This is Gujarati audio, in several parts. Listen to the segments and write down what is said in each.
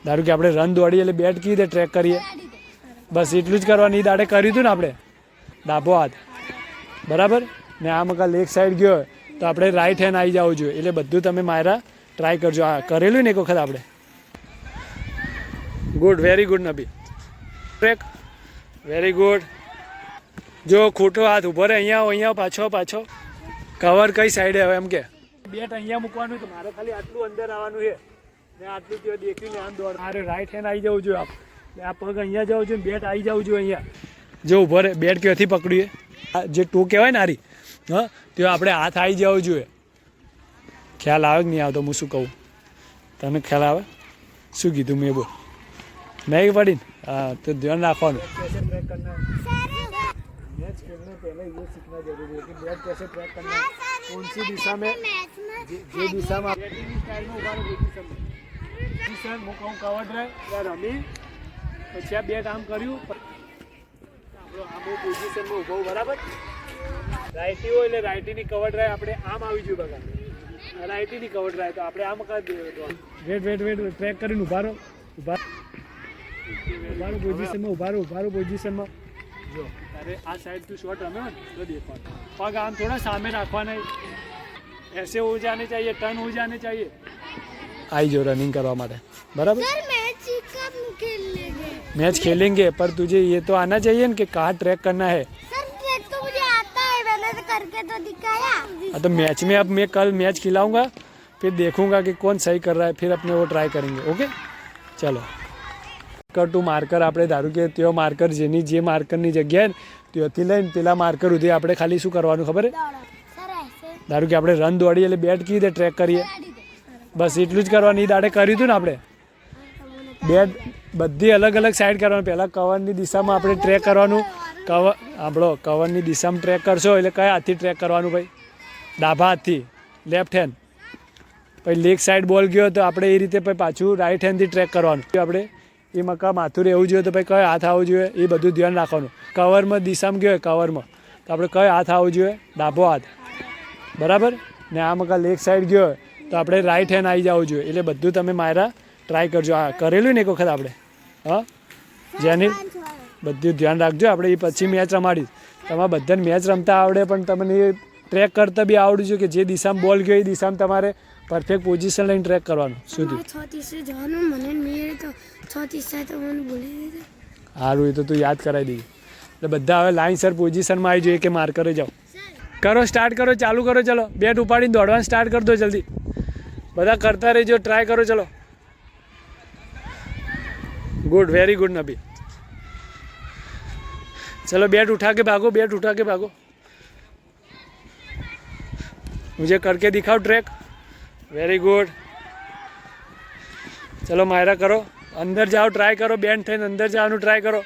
ધારો કે આપણે રન દોડીએ એટલે બેટ કઈ રીતે ટ્રેક કરીએ, બસ એટલું જ કરવાનું. એ દાડે કર્યું હતું ને આપણે ડાબો હાથ, બરાબર ને. આમ કાં લેગ સાઈડ ગયો તો આપણે રાઈટ હેન્ડ આવી જવું જોઈએ. એટલે બધું તમે મારા ટ્રાય કરજો. આ કરેલું ને એક વખત આપણે. Good, very good Nabi. Track, very good. જો ખોટો હાથ ઊભો રહે, અહીંયા પાછો પાછો. કવર કઈ સાઈડે હવે એમ કે બેટ અહીંયા મૂકવાનું, તો મારે ખાલી આટલું અંદર આવવાનું છે ને આટલું ત્યાં દેખ્યું ને આમ દોડ. મારે રાઈટ હેન્ડ આવી જવું જોઈએ. આ પગ અહીંયા જવું જોઈએ, બેટ આવી જવું જોઈએ અહીંયા. જો ઊભો રહે, બેટ ક્યાંથી પકડીએ, જે ટો કહેવાય ને હારી, હા ત્યાં આપણે હાથ આવી જવું જોઈએ. ખ્યાલ આવે કે નહીં આવતો હું શું કહું? તને ખ્યાલ આવે શું કીધું મેં? બોલ નહીં પડી ને? હા તો ધ્યાન રાખવાનું. मैच खेलने पहले ये सीखना जरूरी है कि बैट कैसे ट्रैक करना है, कौन सी दिशा में, જે દિશામાં બેટિંગની સ્ટાઇલમાં ઉભારો પોઝિશન હું કહું કવર ડ્રાઈવ ત્યાં રમી પછી આ બેટ આમ કર્યું, આપણો આમ પોઝિશનમાં ઊભો, બરાબર. રાઇટી હોય એટલે રાઇટીની કવર ડ્રાઈવ આપણે આમ આવી જોઈએ બગા. રાઇટીની કવર ડ્રાઈવ તો આપણે આમ કરી દઈએ. વેટ ટ્રેક કરીને ઉભારો પોઝિશનમાં પોઝિશનમાં. જો अरे आ साइड तू शॉट रमे तो देखो पग आम थोड़ा सामने रखवाना, ऐसे हो जाने चाहिए, टर्न हो जाने चाहिए. आई जो रनिंग करवा मारे, बराबर. मैच खेलेंगे पर तुझे ये तो आना चाहिए ना कि कहाँ ट्रैक करना है. सर ट्रैक तो मुझे आता है, मैंने तो करके तो दिखाया. तो मैच में अब मैं कल मैच खिलाऊंगा, फिर देखूंगा कि कौन सही कर रहा है, फिर अपने वो ट्राई करेंगे. ओके चलो. ટુ માર્કર આપણે ધારો કે त्यो માર્કર જેની જે માર્કરની જગ્યાએ ત્યાંથી લઈને પેલા માર્કર સુધી આપણે ખાલી શું કરવાનું ખબર છે? ધારો કે આપણે રન દોડીએ એટલે બેટ કઈ રીતે ટ્રેક કરીએ, બસ એટલું જ કરવાનું. એ દાડે કર્યું હતું ને આપણે. બેટ બધી અલગ અલગ સાઈડ કરવાનું. પહેલાં કવરની દિશામાં આપણે ટ્રેક કરવાનું. કવરની દિશામાં ટ્રેક કરશો એટલે કયા હાથથી ટ્રેક કરવાનું ભાઈ? ડાબા હાથથી, લેફ્ટ હેન્ડ. પછી લેગ સાઈડ બોલ ગયો તો આપણે એ રીતે પછી પાછું રાઈટ હેન્ડથી ટ્રેક કરવાનું. આપણે એ મકા માથું રહેવું જોઈએ તો ભાઈ કયો હાથ આવવો જોઈએ એ બધું ધ્યાન રાખવાનું. કવરમાં દિશામાં ગયો કવરમાં તો આપણે કયો હાથ આવવો જોઈએ? ડાબો હાથ, બરાબર ને. આ મકા લેગ સાઈડ ગયો તો આપણે રાઈટ હેન્ડ આવી જવું જોઈએ. એટલે બધું તમે મારા ટ્રાય કરજો. આ કરેલું ને એક વખત આપણે, હા જેની બધું ધ્યાન રાખજો. આપણે એ પછી મેચ રમાડીશ. તમારે બધાને મેચ રમતા આવડે પણ તમને એ ટ્રેક કરતા બી આવડવું જોઈએ કે જે દિશામાં બોલ ગયો એ દિશામાં તમારે પરફેક્ટ પોઝિશન લઈને ટ્રેક કરવાનું. સુધી સારું એ તો તું યાદ કરાવી દઈએ. એટલે બધા હવે લાઇનસર પોઝિશનમાં આવી જોઈએ કે માર્કરે જાઓ. કરો, સ્ટાર્ટ કરો, ચાલુ કરો. ચલો બેટ ઉપાડીને દોડવાનું સ્ટાર્ટ કરી દો જલ્દી. બધા કરતા રહેજો, ટ્રાય કરો. ચલો गुड, वेरी गुड नबी. चलो बैट उठा के भागो, बैट उठा के भागो. मुझे करके दिखाओ ट्रैक. Very good. चलो मायरा करो, अंदर जाओ, ट्राई करो. बेंड थઈને अंदर जाओ, ट्राई करो.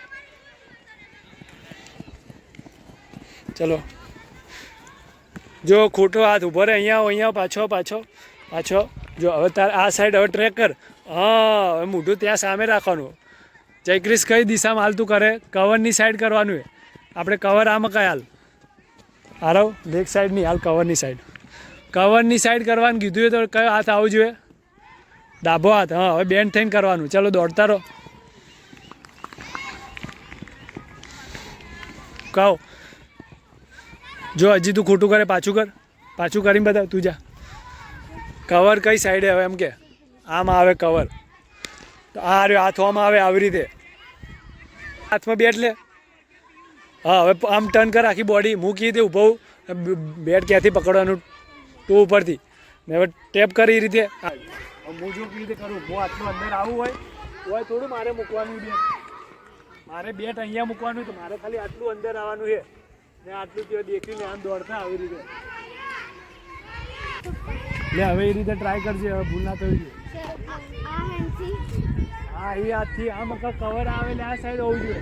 चलो जो खोटो हाथ ऊभो रहे, અહીંયા પાછો પાછો પાછો. જો હવે તાર આ સાઈડ હવે ટ્રેક કર. હા હવે મોઢું ત્યાં સામે રાખવાનું. જયક્રિશ કઈ દિશામાં હાલતું કરે? કવરની સાઈડ કરવાનું છે આપણે. કવર આમાં કઈ હાલ આરવ લેગ સાઈડ નહીં, હાલ કવરની સાઈડ. કવરની સાઈડ કરવાનું કીધું તો કયો હાથ આવવો જોઈએ? ડાબો હાથ. હા હવે બેન્ડ થઈને કરવાનું. ચાલો દોડતા રહો. કહો જો હજી તું ખોટું કરે પાછું કર. પાછું કરીને બતાવ. તું જા. કવર કઈ સાઈડે હવે એમ કે? આમ આવે કવર તો આ રહ્યો હાથમાં આવે આવી રીતે. હાથમાં બેટ લે. હા હવે આમ ટર્ન કર આખી બોડી. મૂકી રીતે ઊભો. બેટ ક્યાંથી પકડવાનું? ટો ઉપરથી. ને હવે ટેપ કરી એ રીતે. હું જો કેવી રીતે કરું? હું આટલું અંદર આવવું હોય થોડું મારે મૂકવાનું બેટ. મારે બેટ અહીંયા મૂકવાનું તો મારે ખાલી આટલું અંદર આવવાનું છે ને આટલું ત્યાં દેખીને આમ દોડતા આવી રીતે. લે હવે એ રીતે ટ્રાય કરજે. હવે ભૂલ ના થવી જોઈએ. હા એ હાથથી આમ કવર આવે એટલે આ સાઈડ હોવું જોઈએ.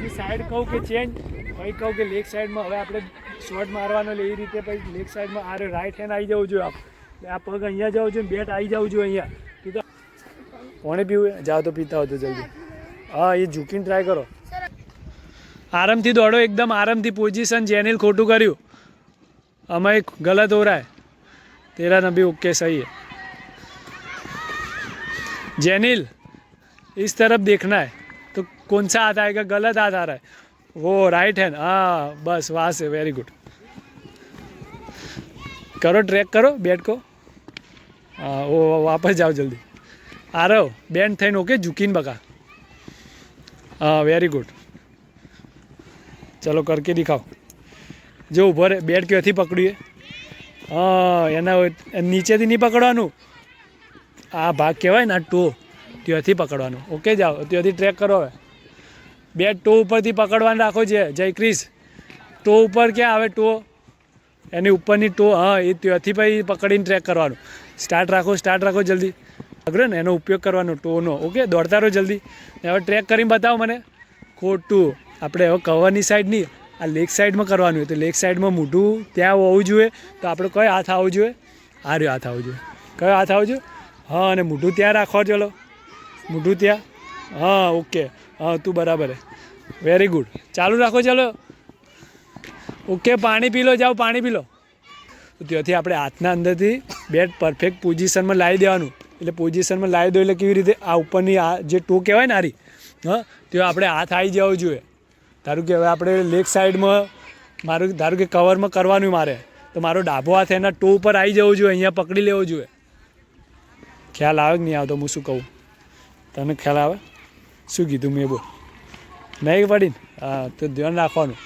એ સાઈડ કહું કે ચેન્જ, પછી કહું કે લેગ સાઈડમાં હવે આપણે શોટ મારવાનો એટલે એ રીતે પછી લેગ સાઈડમાં આ રાઈટ હેન્ડ આવી જવું જોઈએ. આ પગ અહીંયા જવું જોઈએ, બેટ આવી જવું જોઈએ અહીંયા. કીધું કોણે પીવું? જાઓ તો પીતા હોય તો જલ્દી. હા એ ઝૂકીને ટ્રાય કરો. આરામથી દોડો, એકદમ આરામથી. પોઝિશન જેનિલ ખોટું કર્યું, અમે ગલત હો रहा है. तेरा नबी ओके सही है. जेनिल इस तरफ देखना है तो कौन सा हाथ आएगा, गलत हाथ आ रहा है वो राइट हैंड, हाँ बस वहाँ से, वेरी गुड। करो ट्रैक करो बैट को, हाँ वो वापस जाओ जल्दी, आ रहे हो બેન્ડ થઈને, ઓકે ઝૂકીને બકા, હા વેરી ગુડ। ચલો કરકે દિખાઓ, જો ઊભો રહે, બેટ ક્યાંથી પકડ્યું, હા એના નીચેથી નહીં પકડવાનું, આ ભાગ કહેવાય ને આ ટો, ત્યાંથી પકડવાનું, ઓકે જાઓ ત્યાંથી ટ્રેક કરો। હવે બેટ ટો ઉપરથી પકડવાનું રાખો છે જય ક્રિશ, ટો ઉપર ક્યાં આવે, ટો એની ઉપરની ટો, હા એ ત્યાંથી પછી પકડીને ટ્રેક કરવાનું। સ્ટાર્ટ રાખો જલ્દી, અગ્ર ને એનો ઉપયોગ કરવાનો ટોનો, ઓકે દોડતા રહો જલ્દી। હવે ટ્રેક કરીને બતાવો મને, ખોટું, આપણે હવે કવરની સાઈડ નહીં, આ લેગ સાઈડમાં કરવાનું હોય, તો લેગ સાઈડમાં મોઢું ત્યાં હોવું જોઈએ, તો આપણે કયો હાથ આવવું જોઈએ, આ રહ્યો હાથ આવવું જોઈએ, કયો હાથ આવવું જોઈએ, હા અને મોઢું ત્યાં રાખો, ચલો મોઢું ત્યાં, હા ઓકે, હા તું બરાબર હે, વેરી ગુડ, ચાલુ રાખો ચલો, ઓકે પાણી પી લો, જાઓ પાણી પી લો। તો ત્યાંથી આપણે હાથના અંદરથી બેટ પરફેક્ટ પોઝિશનમાં લાવી દેવાનું, એટલે પોઝિશનમાં લાવી દો એટલે કેવી રીતે, આ ઉપરની આ જે ટો કહેવાય ને આરી, હા તો આપણે હાથ આવી જવો જોઈએ। ધારો કે હવે આપણે લેગ સાઈડમાં મારું, ધારો કે કવરમાં કરવાનું મારે, તો મારો ડાબો હાથ એના ટો ઉપર આવી જવો જોઈએ, અહીંયા પકડી લેવો જોઈએ। ખ્યાલ આવે કે નહીં આવતો હું શું કહું, તને ખ્યાલ આવે શું કીધું મેં, બોલ નહીં પડી ને, હા તો ધ્યાન રાખવાનું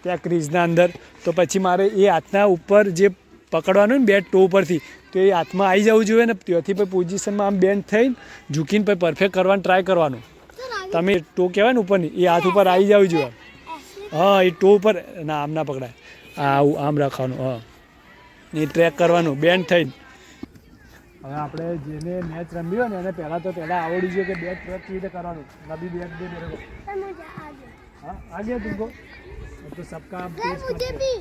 ત્યાં ક્રીઝના અંદર, તો પછી મારે એ હાથના ઉપર જે પકડવાનું ને બેટ ટો ઉપરથી, તો એ હાથમાં આવી જવું જોઈએ ને, ત્યાંથી પછી પોઝિશનમાં આમ બેન્ડ થઈને ઝૂકીને પછી પરફેક્ટ કરવાનું ટ્રાય કરવાનું। તમે ટો કહેવાય ને ઉપરની, એ હાથ ઉપર આવી જવું જોઈએ, હા એ ટો ઉપર ના આમ ના પકડાય, આવું આમ રાખવાનું, હા એ ટ્રેક કરવાનું બેન્ડ થઈને। હવે આપણે જેને મેચ રમવી હોય ને એને પહેલાં આવડવું જોઈએ કે બેટ ટ્રેક કેવી રીતે કરવાનું, નબી બેટ દે મેરે કો, हाँ आ गया तुमको, तो सबका आप मुझे भी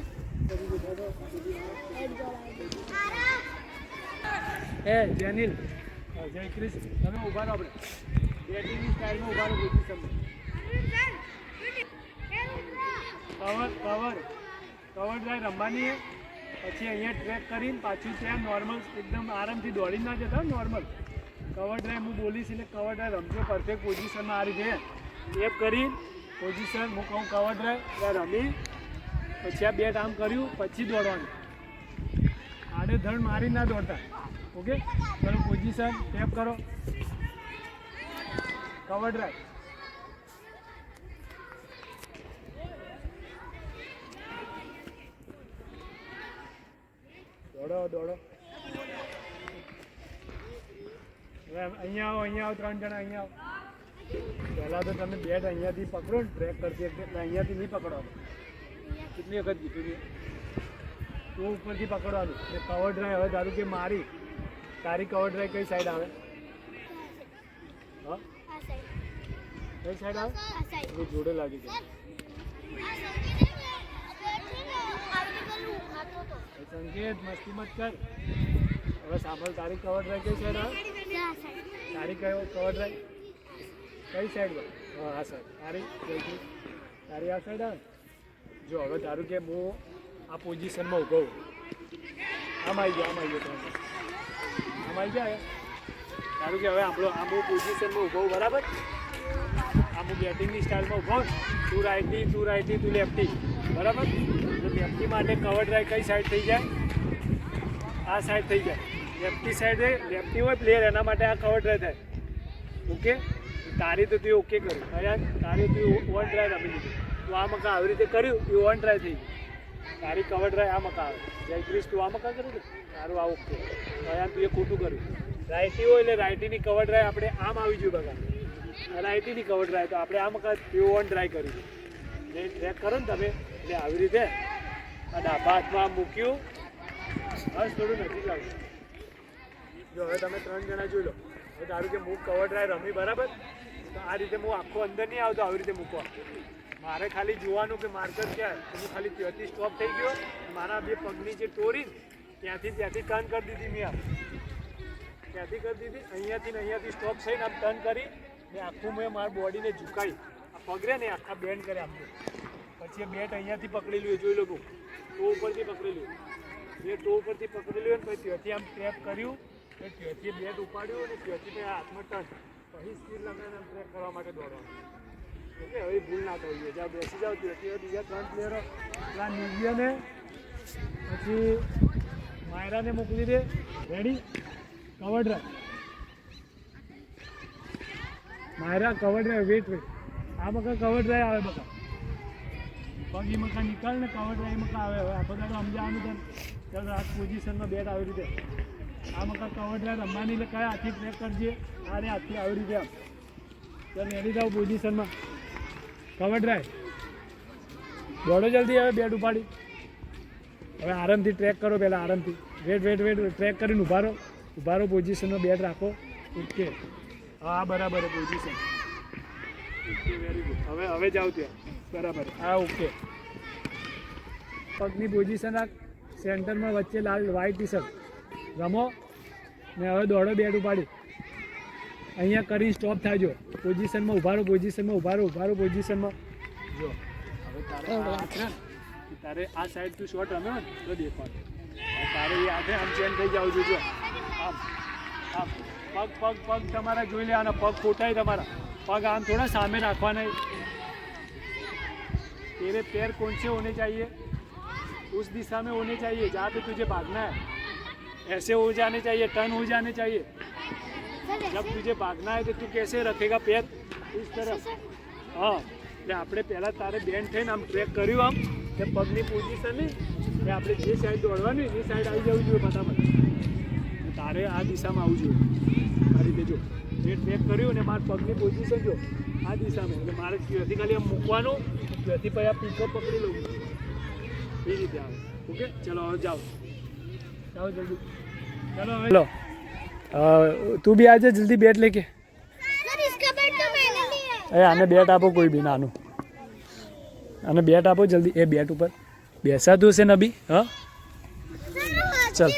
ए जेनिल जय क्रिश, તમે ઊભા રહો, આપણે બેટિંગની સ્ટાઇલમાં ઊભા રહો, પોઝિશનમાં કવર ડ્રાઈવ રમવાની છે, પછી અહીંયા ટ્રેક કરીને પાછું ત્યાં નોર્મલ એકદમ આરામથી દોડી ના જતા, નોર્મલ કવર ડ્રાઈવ હું બોલીશ એટલે કવર ડ્રાઈવ રમજો પરફેક્ટ પોઝિશનમાં આ રીતે ટેપ કરી પોઝિશન, હું કહું કવર ડ્રાઈવ ત્યાં રમી, પછી આ બેટ આમ કર્યું પછી દોડવાનું, આડેધડ મારી ના દોડતા, ઓકે ચલો પોઝિશન ટેપ કરો, કવર ડ્રાઈવ, દોડો હવે અહીંયા આવો 3 જણા અહીંયા આવો। પહેલાં તો તમે બેટ અહીંયાથી પકડો ને ટ્રેક કરતી એટલે અહીંયાથી નહીં પકડવાનું, કેટલી વખત કીધું તો ઉપરથી પકડવાનું, એટલે કવર ડ્રાઈવ, હવે ધારું કે મારી તારી કવર ડ્રાઈવ કઈ સાઈડ આવે, હા કઈ સાઈડ આવે, એ જોડે લાગી જાય, સંકેત મસ્તી મત કર, હવે સાંભળ તારી કવર ડ્રાઈવ કઈ સાઈડ આવે, તારી કવર ડ્રાઈવ કઈ સાઈડ, હા આ સાઈડ, તારી આ સાઈડ આવે, જો હવે ધારું કે હું આ પોઝિશનમાં ઊભો હું, આમ આવી ગયા, ધારું કે હવે આપણો આમ હું પોઝિશનમાં ઊભો હું, બરાબર, આમ હું બેટિંગની સ્ટાઇલમાં ઊભો, તું રાઈટી તું લેફ્ટી, બરાબર, તો લેફ્ટી માટે કવર ડ્રાઈવ કઈ સાઈડ થઈ જાય, આ સાઈડ થઈ જાય, લેફ્ટી સાઈડ લેફ્ટી હોય પ્લેયર એના માટે આ કવર ડ્રાઈવ થાય, ઓકે તારી તો તું ઓકે કર્યું, તારી તું વન ડ્રાઈવ રમી દીધું, તું આ મકા આવી રીતે કર્યું એ વન ડ્રાઈવ થઈ ગયું, તારી કવર ડ્રાઈવ આ મકા આવે, જય ક્રિશ તું આ મકા કર્યું ને તારું આ ઓકે, અહીંયા તું એ ખોટું કર્યું, રાઈટી હોય એટલે રાઈટીની કવર ડ્રાઈવ આપણે આમ આવી જોઈએ, બગા રાઈટીની કવર ડ્રાઈવ તો આપણે આ મકા તું વન ડ્રાઈવ કર્યું, જે ટ્રેક કરો ને તમે એટલે આવી રીતે આ ડાબા હાથમાં આમ મૂક્યું, બસ થોડું નજીક લાવ્યું, જો હવે તમે 3 જણા જોઈ લો, હવે ધારું કે હું કવર ડ્રાઈવ રમી, બરાબર, તો આ રીતે હું આખો અંદર નહીં આવતો, આવી રીતે મૂકવા, મારે ખાલી જોવાનું કે માર્કર ક્યાં, હું ખાલી ત્યાંથી સ્ટોપ થઈ ગયો, મારા બે પગની જે ટોરી ત્યાંથી ટર્ન કરી દીધી મેં, આમ ત્યાંથી કરી દીધી, અહીંયાથી સ્ટોપ થઈને આમ ટર્ન કરી ને આખું મેં મારા બોડીને ઝુકાઈ, આ પગરે ને આખા બેન્ડ કરે આખું, પછી બેટ અહીંયાથી પકડેલું જોઈ લો, ટો ઉપરથી પકડેલું, જે ટો ઉપરથી પકડેલું હોય ને પછી ત્યાંથી આમ ટેપ કર્યું, ત્યાંથી બેટ ઉપાડ્યું અને ત્યાંથી હાથમાં ટર્ન, પછી સ્પીડ લગાવીને ટ્રેક કરવા માટે દોડવાનું. ઓકે, હવે ભૂલ ના થવી જોઈએ. જ્યાં બેસી જાવ ત્યાંથી બીજા 3 પ્લેયરો પેલા નિવ્યાને પછી માયરાને મોકલી દે. Ready? Cover drive. Myra cover drive. Wait. આ બકા કવર ડ્રાઈવ આવે બકા. પગ એ મકા નીકળ ને કવર ડ્રાઈવ મકા આવે. હવે આ બધા સમજાવવાનું છે. ચાલો આ પોઝિશનમાં બેટ આવી રીતે. આ મકા કવર ડ્રાઈવ રમવાની એટલે કયા હાથથી ટ્રેક કરજે. આને હાથથી આવી રીતે આમ. ચાલ રેડી જાઓ પોઝિશનમાં. Cover drive. દોડો જલ્દી. હવે બેટ ઉપાડી. હવે આરામથી ટ્રેક કરો. પહેલાં આરામથી વેટ ટ્રેક કરીને ઊભા રહો. પોઝિશનમાં બેટ રાખો. ઓકે, હા બરાબર પોઝિશન. Okay, very good. હવે જાઓ ત્યાં. બરાબર, હા ઓકે. પગની પોઝિશન રાખ. સેન્ટરમાં વચ્ચે લાલ વ્હાઇટ ટી શર્ટ. રમો ને હવે દોડો બેટ ઉપાડી. અહીંયા કરી સ્ટોપ થાજો. પોઝિશનમાં ઊભા રહો. પોઝિશનમાં પોઝિશનમાં જો. હવે તારે આ સાઈડ તું શોટ રમ્યો ને તો દેખવાનું. તારે એ આખે આમ ચેન્જ થઈ જાવ છું. જો આમ પગ તમારા જોઈ લેવાના. પગ ખોટાય તમારા. पग आम थोड़ा सामने रखवाना है। तेरे पैर कौन से होने चाहिए, उस दिशा में होने चाहिए जहाँ पे तुझे भागना है। ऐसे हो जाने चाहिए, टर्न हो जाने चाहिए। जब तुझे भागना है तो तू कैसे रखेगा पैर, इस तरफ। हाँ, એટલે આપણે પહેલાં તારે બેન્ડ થઈને આમ ટ્રેક કર્યું, આમ એટલે પગની પોઝિશન નહીં એટલે આપણે જે સાઈડ દોડવાની એ સાઈડ આવી જવું જોઈએ ફટાફટ। તારે આ દિશામાં આવવું જોઈએ, આ રીતે જો જે ટ્રેક કર્યું ને મારે પગની પોઝિશન જો આ દિશામાં, એટલે મારે ત્યાંથી ખાલી આમ મૂકવાનું, ત્યાંથી પછી આ પીકઅપ પકડી લઉં એ રીતે આવે। ઓકે, ચલો હવે જાઓ જાઓ જલ્દી, ચલો હવે લો તું બી આજે જલ્દી બેટ લેકે। अरे आने बैट आपो कोई भी नानू, आने बैट आपो जल्दी। ए बैट ऊपर बैसा तू से नबी। हाँ चल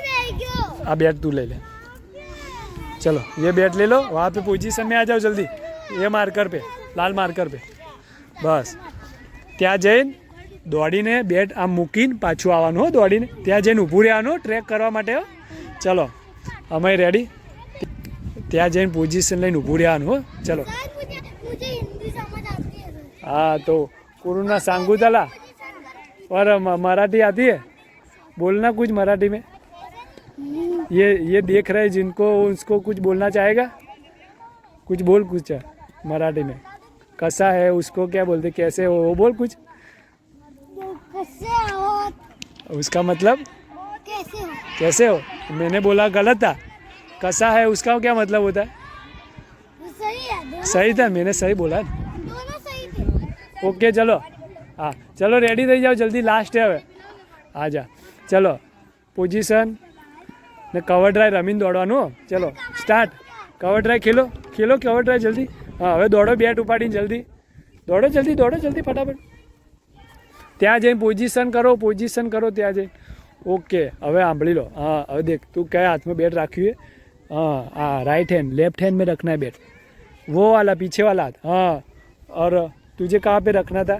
आ बैट तू ले ले, चलो ये बैट ले लो, वहाँ पे पोजीशन में आ जाओ जल्दी, ये मार्कर पे, लाल मार्कर पे। बस ત્યાં જઈને દોડીને બેટ આમ મૂકીને પાછું આવવાનું હો, દોડીને ત્યાં જઈને ઊભું રહેવાનું ટ્રેક કરવા માટે હો। ચલો અમે રેડી, ત્યાં જઈને પોઝિશન લઈને ઊભું રહેવાનું હો। ચલો हाँ तो कोरोना सांगू तला और मराठी आती है, बोलना कुछ मराठी में। ये देख रहे जिनको उसको कुछ बोलना चाहेगा, कुछ बोल कुछ मराठी में। कैसा है उसको क्या बोलते, कैसे हो वो बोल कुछ। उसका मतलब कैसे हो, मैंने बोला गलत था। कैसा है उसका क्या मतलब होता है, सही था, मैंने सही बोला। ओके चलो हाँ चलो रेडी थी जाओ जल्दी, लास्ट है हवे आ जा। चलो पोजीशन ने कवर ड्राइव रमीन दौड़वानुं। चलो स्टार्ट, कवर ड्राइव खेलो खेलो कवर ड्राइव जल्दी। हाँ हवे दौड़ो, बैट उपाड़ी जल्दी दौड़ो, जल्दी दौड़ो जल्दी फटाफट। त्या जईने पोजीशन करो त्या जईने। ओके हवे सांभळी लो। हाँ हवे देख तू क्या हाथ में बैट राख्યું है। हाँ हाँ राइट हैंड, लेफ्ट हैंड में रखना है बैट, वो वाला पीछे वाला हाथ। हाँ और तुझे कहाँ पे रखना था,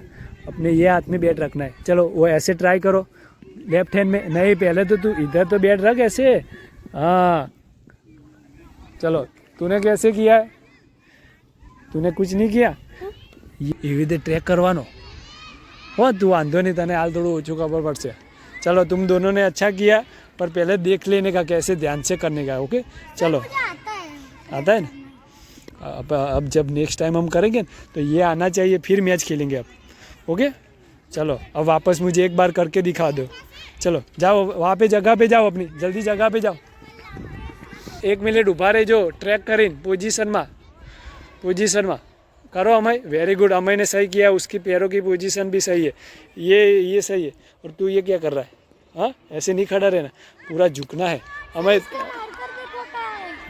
अपने ये हाथ में बैट रखना है। चलो वो ऐसे ट्राई करो, लेफ्ट हैंड में नहीं, पहले तो तू इधर तो बैट रख ऐसे। हाँ चलो तूने कैसे किया है, तूने कुछ नहीं किया, ये રીતે ટ્રેક કરવાનો हो। तू वांधो नहीं, तने हाल थोड़ा ओछું खबर पड़से। चलो तुम दोनों ने अच्छा किया, पर पहले देख लेने का कैसे ध्यान से करने का। ओके चलो आता है ना। अब जब नेक्स्ट टाइम हम करेंगे तो ये आना चाहिए, फिर मैच खेलेंगे अब। ओके चलो अब वापस मुझे एक बार करके दिखा दो। चलो जाओ वहाँ पे जगह पे जाओ, अपनी जल्दी जगह पे जाओ। 1 मिनट ऊभा रहो, ट्रेक करीने पोजीशन में करो। अमय वेरी गुड, अमय ने सही किया, उसकी पैरों की पोजीशन भी सही है, ये सही है। और तू ये क्या कर रहा है, हाँ ऐसे नहीं खड़ा रहना, पूरा झुकना है। अमय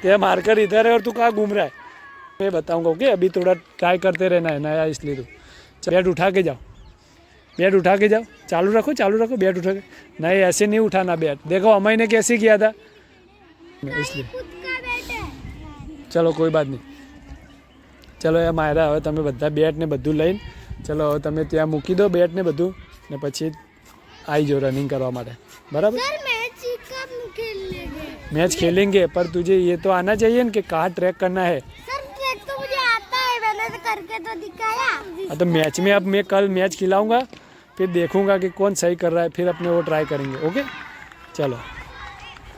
तेरा मार्कर इधर है और तू कहाँ घूम रहा है, मैं बताऊंगा। ओके अभी थोड़ा ट्राई करते रहना है, नया इसलिए। तो बैट उठा के जाओ, बैट उठा के जाओ, चालू रखो बैट उठा के। नहीं ऐसे नहीं उठाना बैट, देखो अमय ने कैसे किया था इसलिए। चलो कोई बात नहीं, चलो એ માયરા હવે તમે બધા બેટ ને બધું લઈને ચલો હવે તમે ત્યાં મૂકી દો બેટ ને બધું ને પછી આવી જાઓ રનિંગ કરવા માટે, બરાબર। मैच खेलेंगे पर तुझे ये तो आना चाहिए ना कि कहाँ ट्रैक करना है। करके तो दिखाया। हाँ, तो मैच में अब मैं कल मैच खिलाऊंगा, फिर देखूंगा कि कौन सही कर रहा है, फिर अपने वो ट्राई करेंगे। ओके चलो।